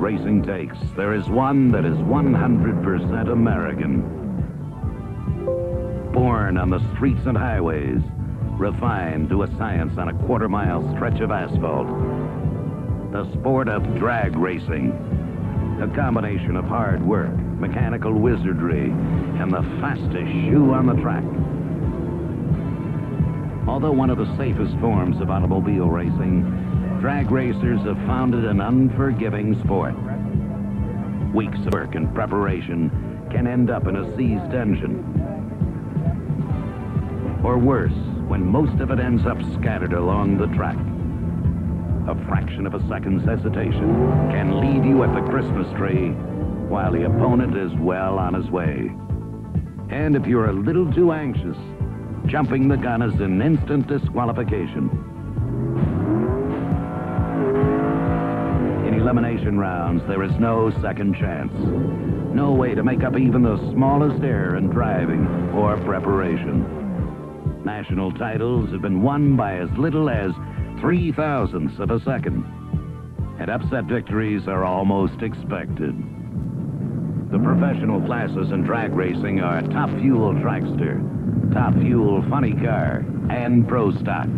racing takes, there is one that is 100% American. Born on the streets and highways, refined to a science on a quarter-mile stretch of asphalt. The sport of drag racing, a combination of hard work, mechanical wizardry, and the fastest shoe on the track. Although one of the safest forms of automobile racing, drag racers have found it an unforgiving sport. Weeks of work and preparation can end up in a seized engine. Or worse, when most of it ends up scattered along the track. A fraction of a second's hesitation can leave you at the Christmas tree while the opponent is well on his way. And if you're a little too anxious, jumping the gun is an instant disqualification. In elimination rounds, there is no second chance. No way to make up even the smallest error in driving or preparation. National titles have been won by as little as 0.03 of a second, and upset victories are almost expected. The professional classes in drag racing are Top Fuel Dragster, Top Fuel Funny Car, and Pro Stock.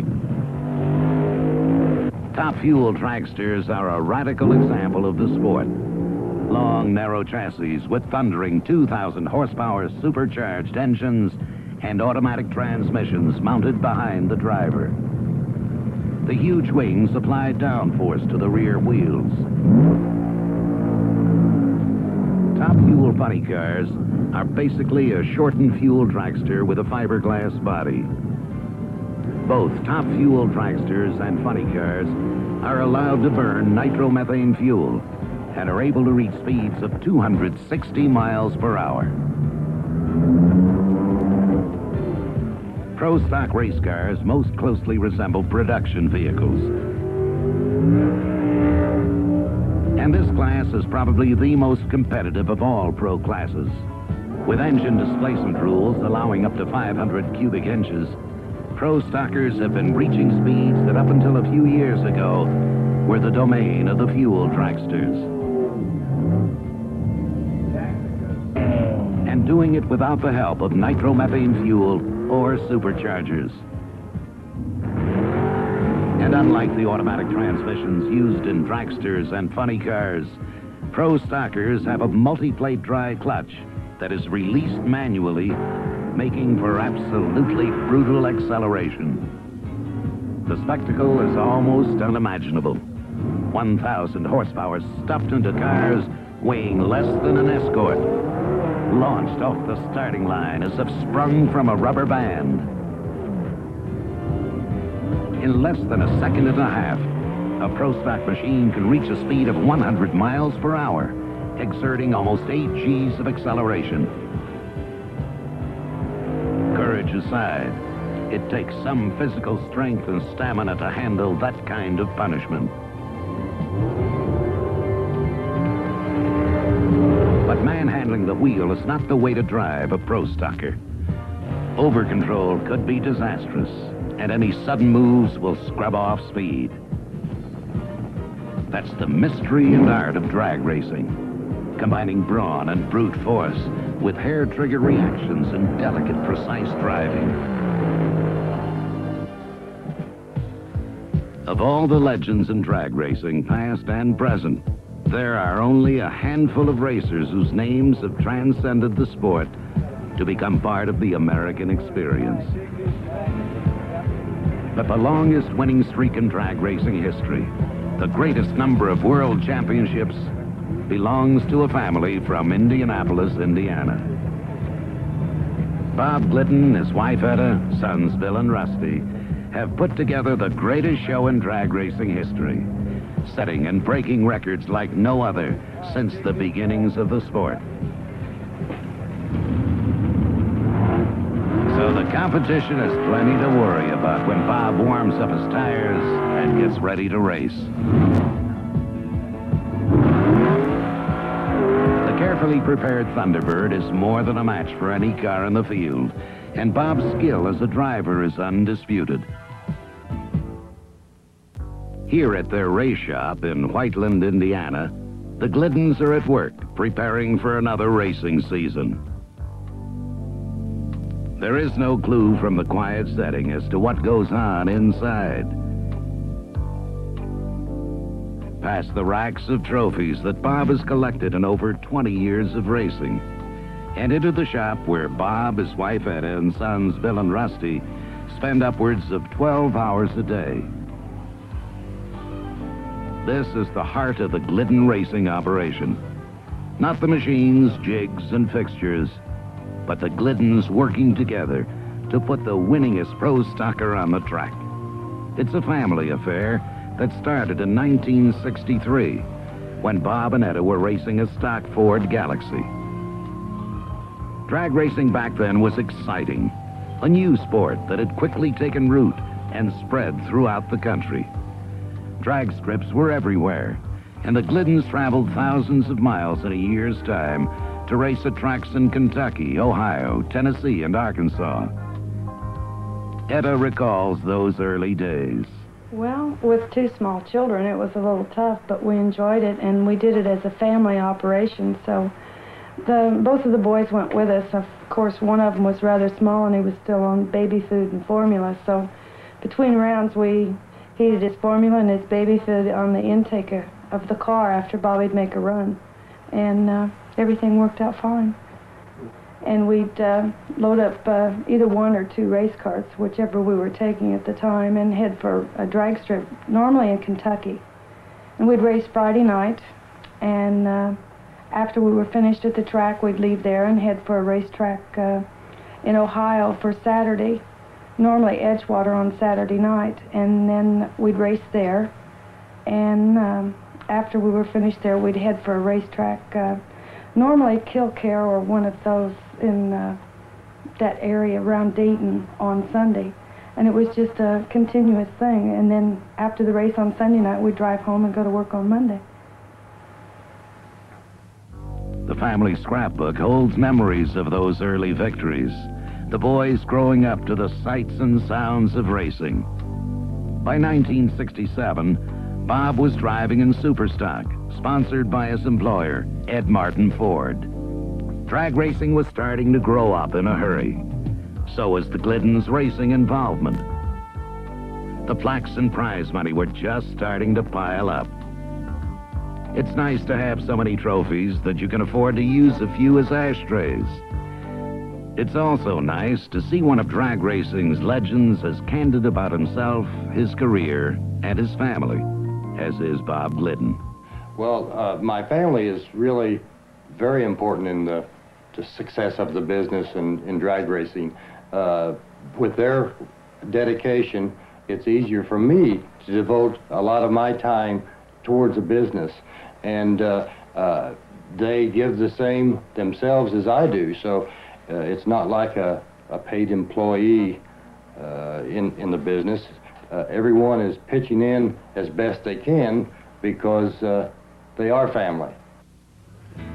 Top Fuel Dragsters are a radical example of the sport. Long, narrow chassis with thundering 2,000 horsepower supercharged engines and automatic transmissions mounted behind the driver. The huge wings apply downforce to the rear wheels. Top Fuel Funny Cars are basically a shortened fuel dragster with a fiberglass body. Both Top Fuel Dragsters and Funny Cars are allowed to burn nitromethane fuel and are able to reach speeds of 260 miles per hour. Pro Stock race cars most closely resemble production vehicles. And this class is probably the most competitive of all pro classes. With engine displacement rules allowing up to 500 cubic inches, pro stockers have been reaching speeds that up until a few years ago were the domain of the fuel dragsters. And doing it without the help of nitromethane fuel or superchargers. And unlike the automatic transmissions used in dragsters and funny cars, pro stockers have a multi-plate dry clutch that is released manually, making for absolutely brutal acceleration. The spectacle is almost unimaginable. 1,000 horsepower stuffed into cars weighing less than an escort, launched off the starting line as if sprung from a rubber band. In less than a second and a half, a Pro Stock machine can reach a speed of 100 miles per hour, exerting almost 8 Gs of acceleration. Courage aside, it takes some physical strength and stamina to handle that kind of punishment. But manhandling the wheel is not the way to drive a Pro Stocker. Over-control could be disastrous, and any sudden moves will scrub off speed. That's the mystery and art of drag racing, combining brawn and brute force with hair-trigger reactions and delicate, precise driving. Of all the legends in drag racing, past and present, there are only a handful of racers whose names have transcended the sport to become part of the American experience. But the longest winning streak in drag racing history, the greatest number of world championships, belongs to a family from Indianapolis, Indiana. Bob Glidden, his wife Etta, sons Bill and Rusty, have put together the greatest show in drag racing history, setting and breaking records like no other since the beginnings of the sport. So the competition has plenty to worry about when Bob warms up his tires and gets ready to race. The carefully prepared Thunderbird is more than a match for any car in the field, and Bob's skill as a driver is undisputed. Here at their race shop in Whiteland, Indiana, The Gliddens are at work, preparing for another racing season. There is no clue from the quiet setting as to what goes on inside. Past the racks of trophies that Bob has collected in over 20 years of racing, and into the shop where Bob, his wife Etta, and sons Bill and Rusty spend upwards of 12 hours a day. This is the heart of the Glidden racing operation. Not the machines, jigs, and fixtures, but the Gliddens working together to put the winningest pro stocker on the track. It's a family affair that started in 1963 when Bob and Etta were racing a stock Ford Galaxy. Drag racing back then was exciting, a new sport that had quickly taken root and spread throughout the country. Drag strips were everywhere, and the Gliddens traveled thousands of miles in a year's time to race at tracks in Kentucky, Ohio, Tennessee, and Arkansas. Etta recalls those early days. Well, with two small children, it was a little tough, but we enjoyed it, and we did it as a family operation, so both of the boys went with us. Of course, one of them was rather small, and he was still on baby food and formula, so between rounds, we heated his formula and his baby food on the intake of the car after Bobby'd make a run, and everything worked out fine. And we'd load up either one or two race carts, whichever we were taking at the time, and head for a drag strip, normally in Kentucky. And we'd race Friday night, and after we were finished at the track, we'd leave there and head for a racetrack in Ohio for Saturday, normally Edgewater on Saturday night, and then we'd race there. And after we were finished there, we'd head for a racetrack, normally Kilcare or one of those in that area around Dayton on Sunday. And it was just a continuous thing. And then after the race on Sunday night, we'd drive home and go to work on Monday. The family scrapbook holds memories of those early victories, the boys growing up to the sights and sounds of racing. By 1967, Bob was driving in Superstock, sponsored by his employer, Ed Martin Ford. Drag racing was starting to grow up in a hurry. So was the Gliddens' racing involvement. The plaques and prize money were just starting to pile up. It's nice to have so many trophies that you can afford to use a few as ashtrays. It's also nice to see one of drag racing's legends as candid about himself, his career, and his family, as is Bob Glidden. Well, my family is really very important in the success of the business in drag racing. With their dedication, it's easier for me to devote a lot of my time towards the business, and they give the same themselves as I do, so it's not like a paid employee in the business. Everyone is pitching in as best they can because they are family.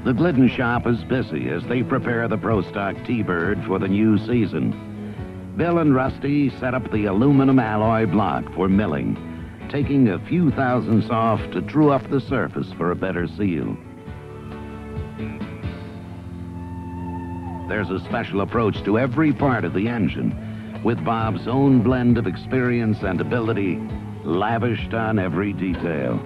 The Glidden shop is busy as they prepare the Pro Stock T-Bird for the new season. Bill and Rusty set up the aluminum alloy block for milling, taking a few thousandths off to true up the surface for a better seal. There's a special approach to every part of the engine, with Bob's own blend of experience and ability lavished on every detail.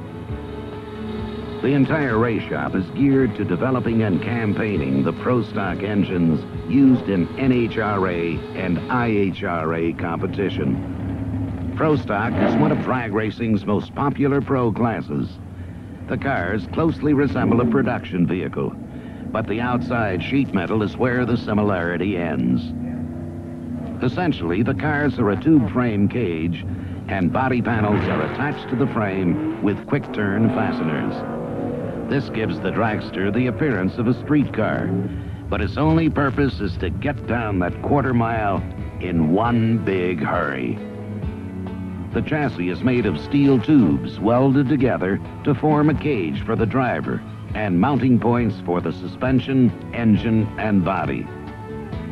The entire race shop is geared to developing and campaigning the Pro Stock engines used in NHRA and IHRA competition. Pro Stock is one of drag racing's most popular pro classes. The cars closely resemble a production vehicle, but the outside sheet metal is where the similarity ends. Essentially, the cars are a tube frame cage, and body panels are attached to the frame with quick-turn fasteners. This gives the dragster the appearance of a streetcar, but its only purpose is to get down that quarter mile in one big hurry. The chassis is made of steel tubes welded together to form a cage for the driver and mounting points for the suspension, engine, and body.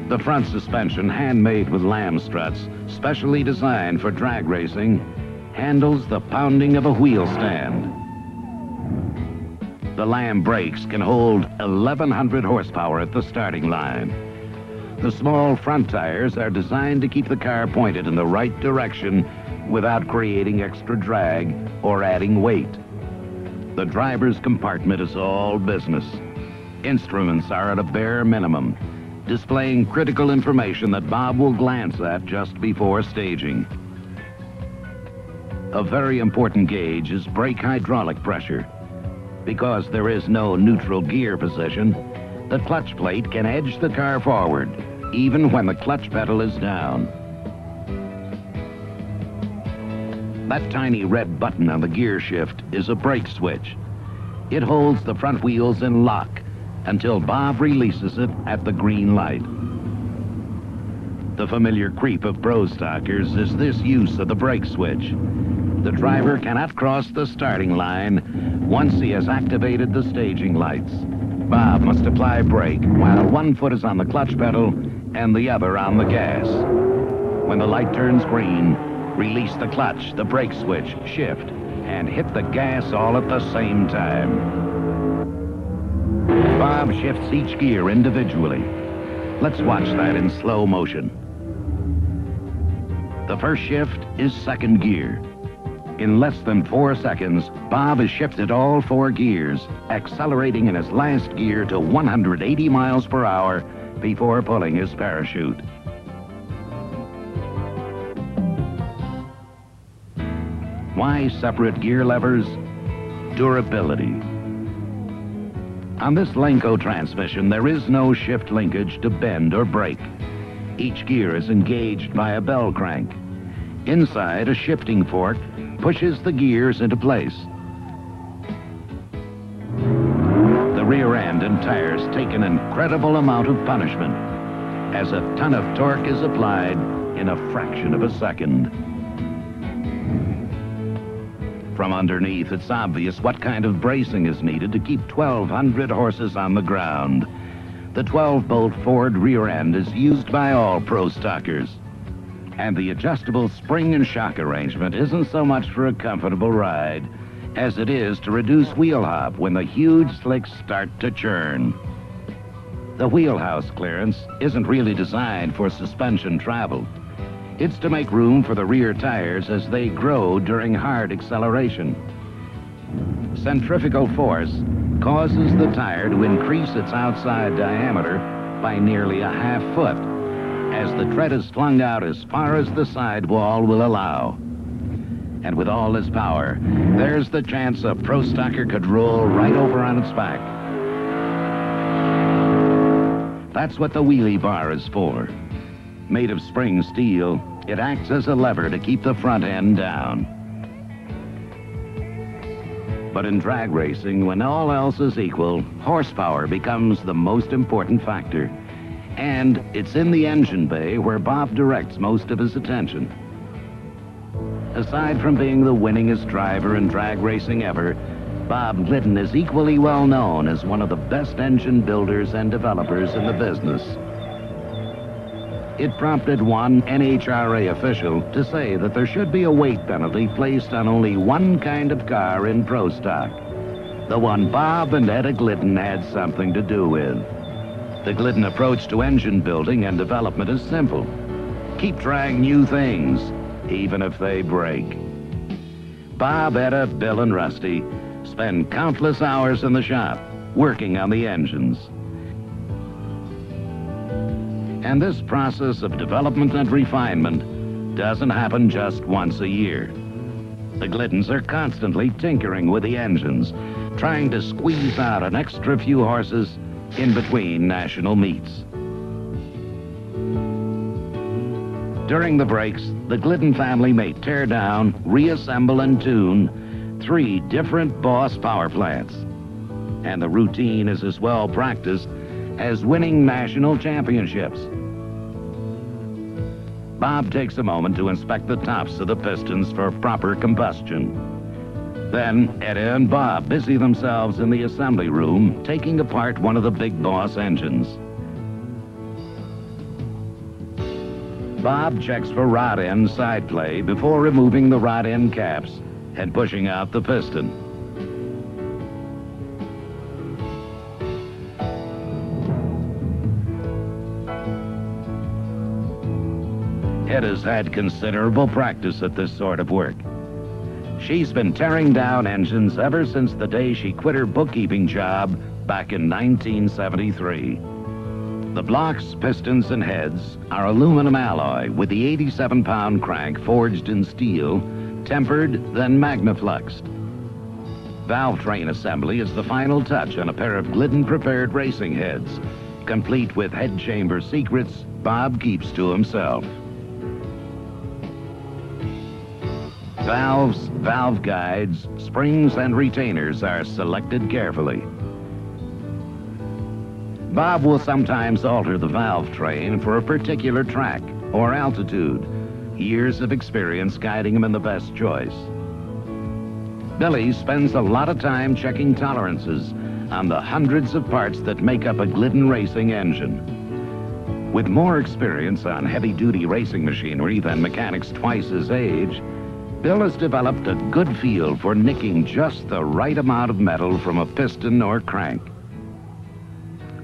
The front suspension, handmade with lamb struts, specially designed for drag racing, handles the pounding of a wheel stand. The Lamb brakes can hold 1,100 horsepower at the starting line. The small front tires are designed to keep the car pointed in the right direction without creating extra drag or adding weight. The driver's compartment is all business. Instruments are at a bare minimum, displaying critical information that Bob will glance at just before staging. A very important gauge is brake hydraulic pressure. Because there is no neutral gear position, the clutch plate can edge the car forward, even when the clutch pedal is down. That tiny red button on the gear shift is a brake switch. It holds the front wheels in lock until Bob releases it at the green light. The familiar creep of pro stockers is this use of the brake switch. The driver cannot cross the starting line once he has activated the staging lights. Bob must apply brake while one foot is on the clutch pedal and the other on the gas. When the light turns green, release the clutch, the brake switch, shift, and hit the gas all at the same time. Bob shifts each gear individually. Let's watch that in slow motion. The first shift is second gear. In less than 4 seconds, Bob has shifted all 4 gears, accelerating in his last gear to 180 miles per hour before pulling his parachute. Why separate gear levers? Durability. On this Lenco transmission, there is no shift linkage to bend or break. Each gear is engaged by a bell crank. Inside, a shifting fork pushes the gears into place. The rear end and tires take an incredible amount of punishment as a ton of torque is applied in a fraction of a second. From underneath, it's obvious what kind of bracing is needed to keep 1,200 horses on the ground. The 12-bolt Ford rear end is used by all pro stockers. And the adjustable spring and shock arrangement isn't so much for a comfortable ride as it is to reduce wheel hop when the huge slicks start to churn. The wheelhouse clearance isn't really designed for suspension travel. It's to make room for the rear tires as they grow during hard acceleration. Centrifugal force causes the tire to increase its outside diameter by nearly a half foot as the tread is flung out as far as the sidewall will allow. And with all this power, there's the chance a pro stocker could roll right over on its back. That's what the wheelie bar is for. Made of spring steel, it acts as a lever to keep the front end down. But in drag racing, when all else is equal, horsepower becomes the most important factor. And it's in the engine bay where Bob directs most of his attention. Aside from being the winningest driver in drag racing ever, Bob Glidden is equally well known as one of the best engine builders and developers in the business. It prompted one NHRA official to say that there should be a weight penalty placed on only one kind of car in pro stock, the one Bob and Etta Glidden had something to do with. The Glidden approach to engine building and development is simple. Keep trying new things, even if they break. Bob, Etta, Bill, and Rusty spend countless hours in the shop working on the engines. And this process of development and refinement doesn't happen just once a year. The Gliddens are constantly tinkering with the engines, trying to squeeze out an extra few horses in between national meets. During the breaks, the Glidden family may tear down, reassemble, and tune 3 different Boss power plants. And the routine is as well practiced as winning national championships. Bob takes a moment to inspect the tops of the pistons for proper combustion. Then Etta and Bob busy themselves in the assembly room, taking apart one of the Big Boss engines. Bob checks for rod end side play before removing the rod end caps and pushing out the piston. Eda's had considerable practice at this sort of work. She's been tearing down engines ever since the day she quit her bookkeeping job back in 1973. The blocks, pistons, and heads are aluminum alloy with the 87-pound crank forged in steel, tempered, then magnafluxed. Valve train assembly is the final touch on a pair of Glidden-prepared racing heads, complete with head chamber secrets Bob keeps to himself. Valves, valve guides, springs, and retainers are selected carefully. Bob will sometimes alter the valve train for a particular track or altitude, years of experience guiding him in the best choice. Billy spends a lot of time checking tolerances on the hundreds of parts that make up a Glidden racing engine. With more experience on heavy-duty racing machinery than mechanics twice his age, Bill has developed a good feel for nicking just the right amount of metal from a piston or crank.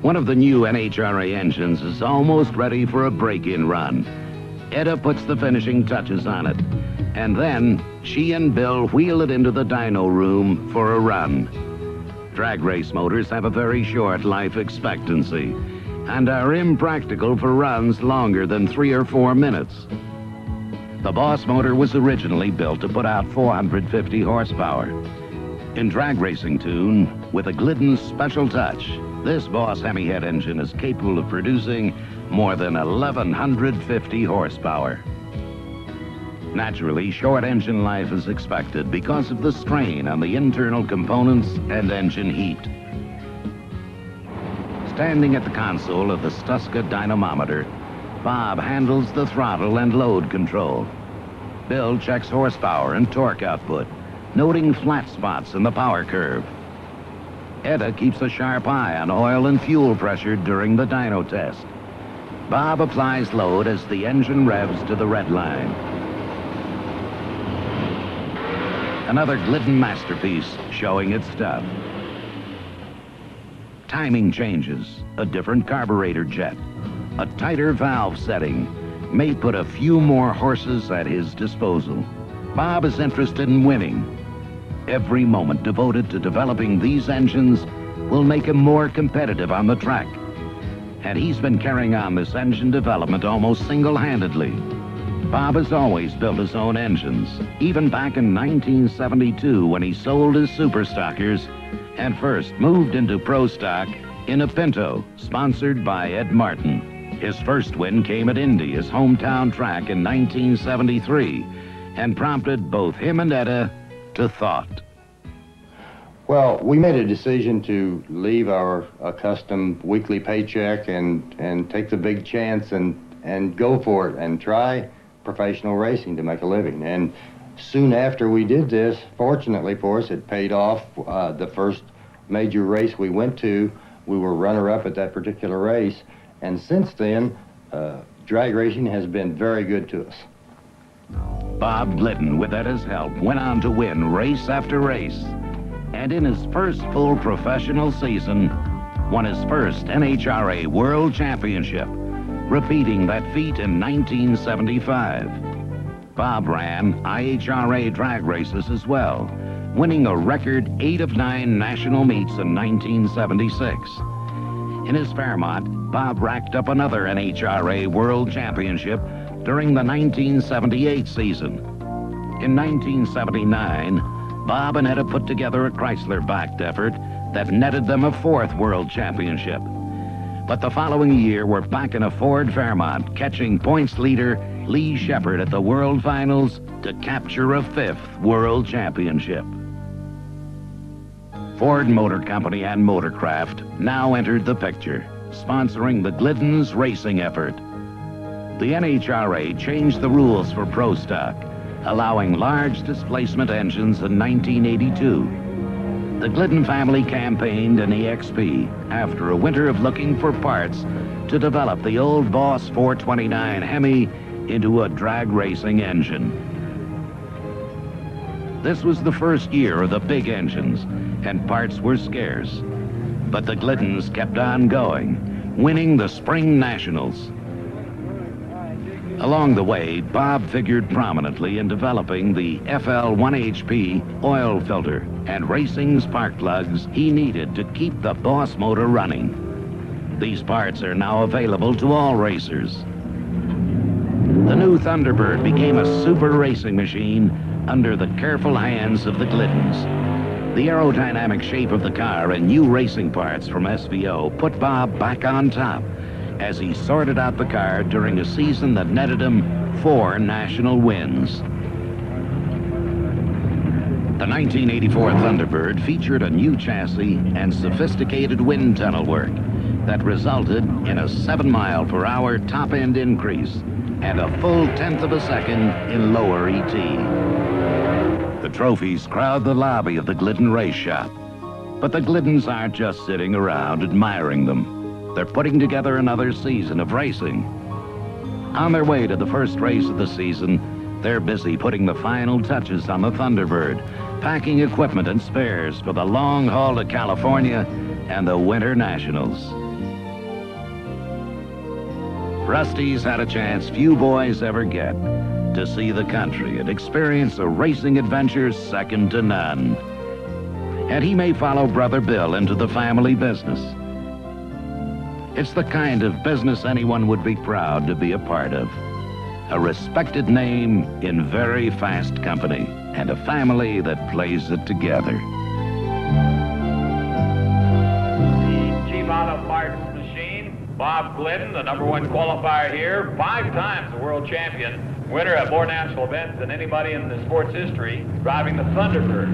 One of the new NHRA engines is almost ready for a break-in run. Eda puts the finishing touches on it, and then she and Bill wheel it into the dyno room for a run. Drag race motors have a very short life expectancy and are impractical for runs longer than 3 or 4 minutes. The Boss motor was originally built to put out 450 horsepower. In drag racing tune, with a Glidden special touch, this Boss Hemihead engine is capable of producing more than 1,150 horsepower. Naturally, short engine life is expected because of the strain on the internal components and engine heat. Standing at the console of the Stuska dynamometer, Bob handles the throttle and load control. Bill checks horsepower and torque output, noting flat spots in the power curve. Eda keeps a sharp eye on oil and fuel pressure during the dyno test. Bob applies load as the engine revs to the red line. Another Glidden masterpiece showing its stuff. Timing changes, a different carburetor jet, a tighter valve setting may put a few more horses at his disposal. Bob is interested in winning. Every moment devoted to developing these engines will make him more competitive on the track. And he's been carrying on this engine development almost single-handedly. Bob has always built his own engines, even back in 1972 when he sold his Super Stockers and first moved into Pro Stock in a Pinto, sponsored by Ed Martin. His first win came at Indy, his hometown track, in 1973, and prompted both him and Eda to thought. Well, we made a decision to leave our accustomed weekly paycheck and take the big chance and go for it and try professional racing to make a living. And soon after we did this, fortunately for us, it paid off. The first major race we went to, we were runner-up at that particular race. And since then, drag racing has been very good to us. Bob Glidden, with Eda's help, went on to win race after race. And in his first full professional season, won his first NHRA World Championship, repeating that feat in 1975. Bob ran IHRA drag races as well, winning a record 8 of 9 national meets in 1976. In his Fairmont, Bob racked up another NHRA World Championship during the 1978 season. In 1979, Bob and Eda put together a Chrysler-backed effort that netted them a 4th World Championship. But the following year, we're back in a Ford Fairmont, catching points leader Lee Shepard at the World Finals to capture a 5th World Championship. Ford Motor Company and Motorcraft now entered the picture, sponsoring the Glidden's racing effort. The NHRA changed the rules for Pro Stock, allowing large displacement engines in 1982. The Glidden family campaigned an EXP after a winter of looking for parts to develop the old Boss 429 Hemi into a drag racing engine. This was the first year of the big engines, and parts were scarce. But the Gliddens kept on going, winning the Spring Nationals. Along the way, Bob figured prominently in developing the FL 1HP oil filter and racing spark plugs he needed to keep the Boss motor running. These parts are now available to all racers. The new Thunderbird became a super racing machine under the careful hands of the Gliddens. The aerodynamic shape of the car and new racing parts from SVO put Bob back on top as he sorted out the car during a season that netted him 4 national wins. The 1984 Thunderbird featured a new chassis and sophisticated wind tunnel work that resulted in a 7-mile-per-hour top-end increase and a full 1/10 of a second in lower ET. The trophies crowd the lobby of the Glidden race shop, but the Gliddens aren't just sitting around admiring them. They're putting together another season of racing. On their way to the first race of the season, they're busy putting the final touches on the Thunderbird, packing equipment and spares for the long haul to California and the Winter Nationals. Rusty's had a chance few boys ever get to see the country and experience a racing adventure second to none. And he may follow Brother Bill into the family business. It's the kind of business anyone would be proud to be a part of. A respected name in very fast company, and a family that plays it together. The Chief Auto Parts Machine, Bob Glidden, the #1 qualifier here, 5 times the world champion, winner at more national events than anybody in the sports history, driving the Thunderbird.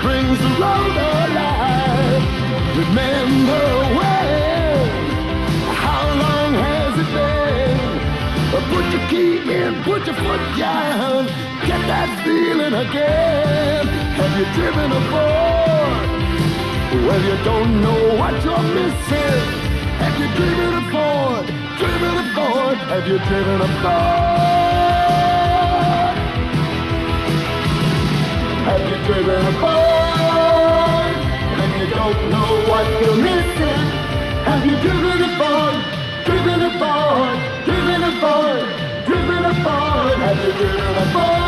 brings the road alive. Remember when? How long has it been? Put your key in, put your foot down, get that feeling again. Have you driven a Ford? Well, you don't know what you're missing. Have you driven a Ford? Driven a Ford? Have you driven a Ford? Have you driven a Ford? And you don't know what you're missing. Have you driven a Ford? Driven a Ford? Driven a Ford? Driven a Ford? Have you driven a Ford?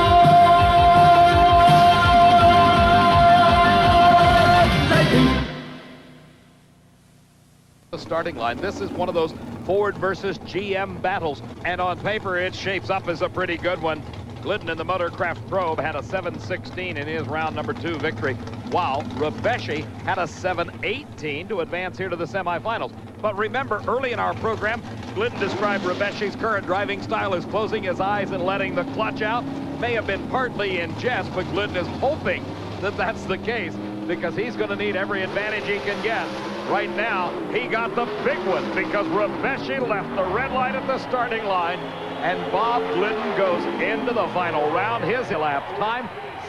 Thank you. The starting line. This is one of those Ford versus GM battles, and on paper it shapes up as a pretty good one. Glidden in the Motorcraft Probe had a 7:16 in his round number 2 victory, while Rebeshi had a 7:18 to advance here to the semifinals. But remember, early in our program, Glidden described Rebeshi's current driving style as closing his eyes and letting the clutch out. May have been partly in jest, but Glidden is hoping that that's the case, because he's going to need every advantage he can get. Right now, he got the big one because Rebeshi left the red light at the starting line, and Bob Glidden goes into the final round. His elapsed time,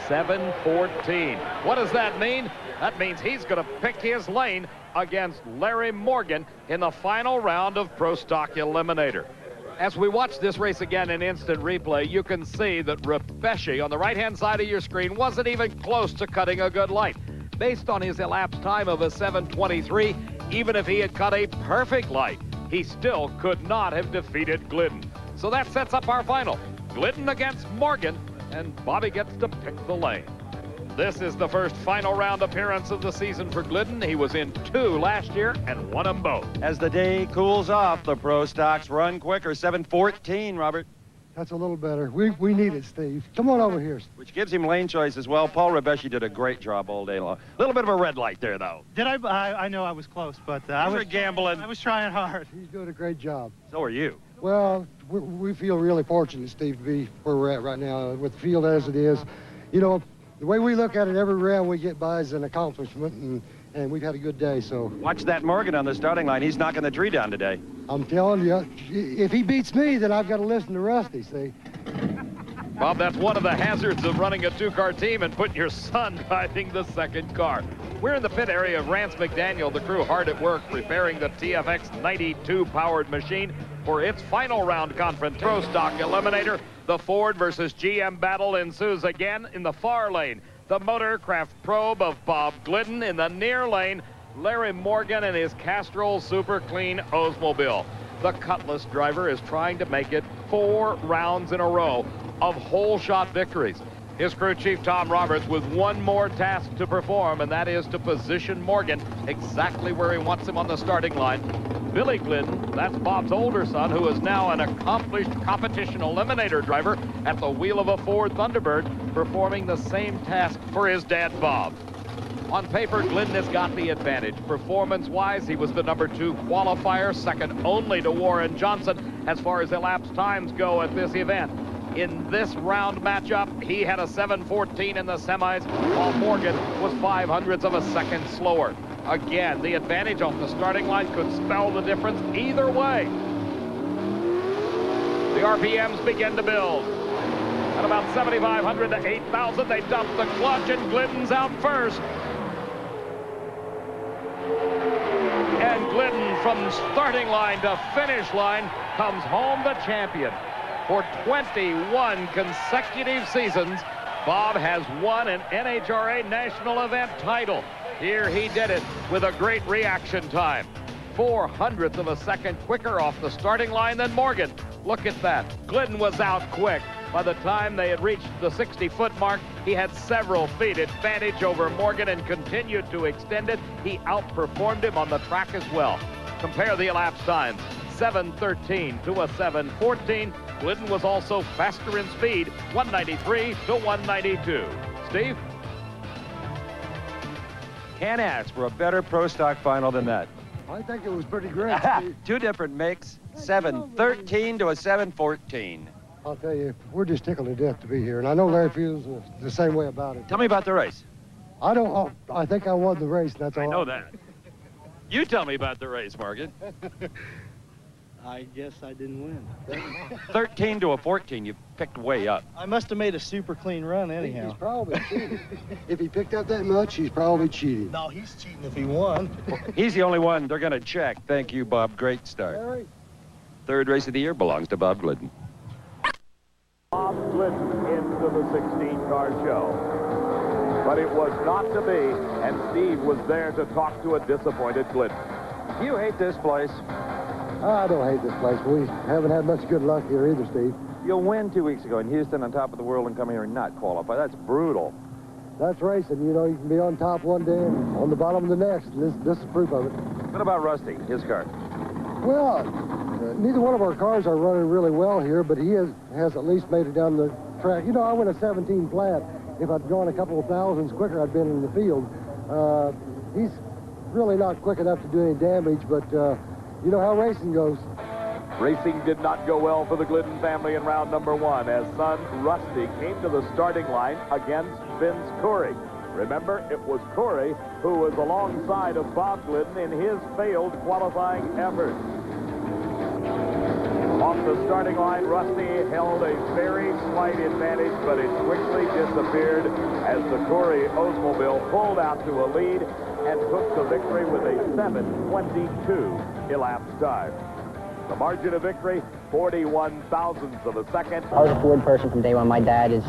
7:14. What does that mean? That means he's going to pick his lane against Larry Morgan in the final round of Pro Stock Eliminator. As we watch this race again in instant replay, you can see that Rebeshi on the right-hand side of your screen wasn't even close to cutting a good light. Based on his elapsed time of a 7:23, even if he had cut a perfect light, he still could not have defeated Glidden. So that sets up our final. Glidden against Morgan, and Bobby gets to pick the lane. This is the first final round appearance of the season for Glidden. He was in 2 last year and won them both. As the day cools off, the Pro Stocks run quicker. 7:14, Robert. That's a little better. We need it, Steve. Come on over here. Which gives him lane choice as well. Paul Rebeshi did a great job all day long. A little bit of a red light there, though. Did I? I know I was close, but I was gambling. I was trying hard. He's doing a great job. So are you. Well, we feel really fortunate, Steve, to be where we're at right now with the field as it is. You know, the way we look at it, every round we get by is an accomplishment, and we've had a good day, so. Watch that Morgan on the starting line. He's knocking the tree down today. I'm telling you, if he beats me, then I've got to listen to Rusty, see? Bob, that's one of the hazards of running a 2-car team and putting your son driving the second car. We're in the pit area of Rance McDaniel, the crew hard at work preparing the TFX 92 powered machine for its final round conference. Pro Stock Eliminator, the Ford versus GM battle ensues again in the far lane. The Motorcraft Probe of Bob Glidden. In the near lane, Larry Morgan and his Castrol Super Clean Oldsmobile. The Cutlass driver is trying to make it 4 rounds in a row of whole shot victories. His crew chief Tom Roberts with one more task to perform, and that is to position Morgan exactly where he wants him on the starting line. Billy Glidden, that's Bob's older son, who is now an accomplished competition eliminator driver at the wheel of a Ford Thunderbird, performing the same task for his dad Bob. On paper, Glidden has got the advantage. Performance-wise, he was the number 2 qualifier, second only to Warren Johnson as far as elapsed times go at this event. In this round matchup, he had a 7:14 in the semis, while Morgan was 0.05 of a second slower. Again, the advantage off the starting line could spell the difference either way. The RPMs begin to build. At about 7,500 to 8,000, they dump the clutch, and Glidden's out first. And Glidden, from starting line to finish line, comes home the champion. For 21 consecutive seasons, Bob has won an NHRA national event title. Here he did it with a great reaction time. 0.04 of a second quicker off the starting line than Morgan. Look at that. Glidden was out quick. By the time they had reached the 60-foot mark, he had several feet advantage over Morgan and continued to extend it. He outperformed him on the track as well. Compare the elapsed times. 7:13 to a 7:14. Glidden was also faster in speed, 193 to 192. Steve? Can't ask for a better Pro Stock final than that. I think it was pretty great, Steve. 2 different makes, 7:13 to a 7:14. I'll tell you, we're just tickled to death to be here, and I know Larry feels the same way about it. Tell me about the race. I think I won the race, that's all. I know that. You tell me about the race, Morgan. I guess I didn't win. 13 to a 14, you picked way up. I must have made a super clean run anyhow. He's probably cheating. If he picked up that much, he's probably cheating. No, he's cheating if he won. He's the only one they're going to check. Thank you, Bob. Great start. Larry? Third race of the year belongs to Bob Glidden. Bob Glidden into the 16-car show. But it was not to be, and Steve was there to talk to a disappointed Glidden. You hate this place. I don't hate this place. We haven't had much good luck here either, Steve. You'll win 2 weeks ago in Houston on top of the world and come here and not qualify. That's brutal. That's racing. You know, you can be on top one day and on the bottom the next. This is proof of it. What about Rusty, his car? Well, neither one of our cars are running really well here, but he has at least made it down the track. You know, I went a 17 flat. If I'd gone a couple of thousands quicker, I'd been in the field. He's really not quick enough to do any damage, but you know how racing goes. Racing did not go well for the Glidden family in round number 1 as son Rusty came to the starting line against Vince Corey. Remember, it was Corey who was alongside of Bob Glidden in his failed qualifying effort. Off the starting line, Rusty held a very slight advantage, but it quickly disappeared as the Corey Oldsmobile pulled out to a lead and took the victory with a 7:22 elapsed time. The margin of victory, 41 thousandths of a second. I was a Ford person from day one. My dad is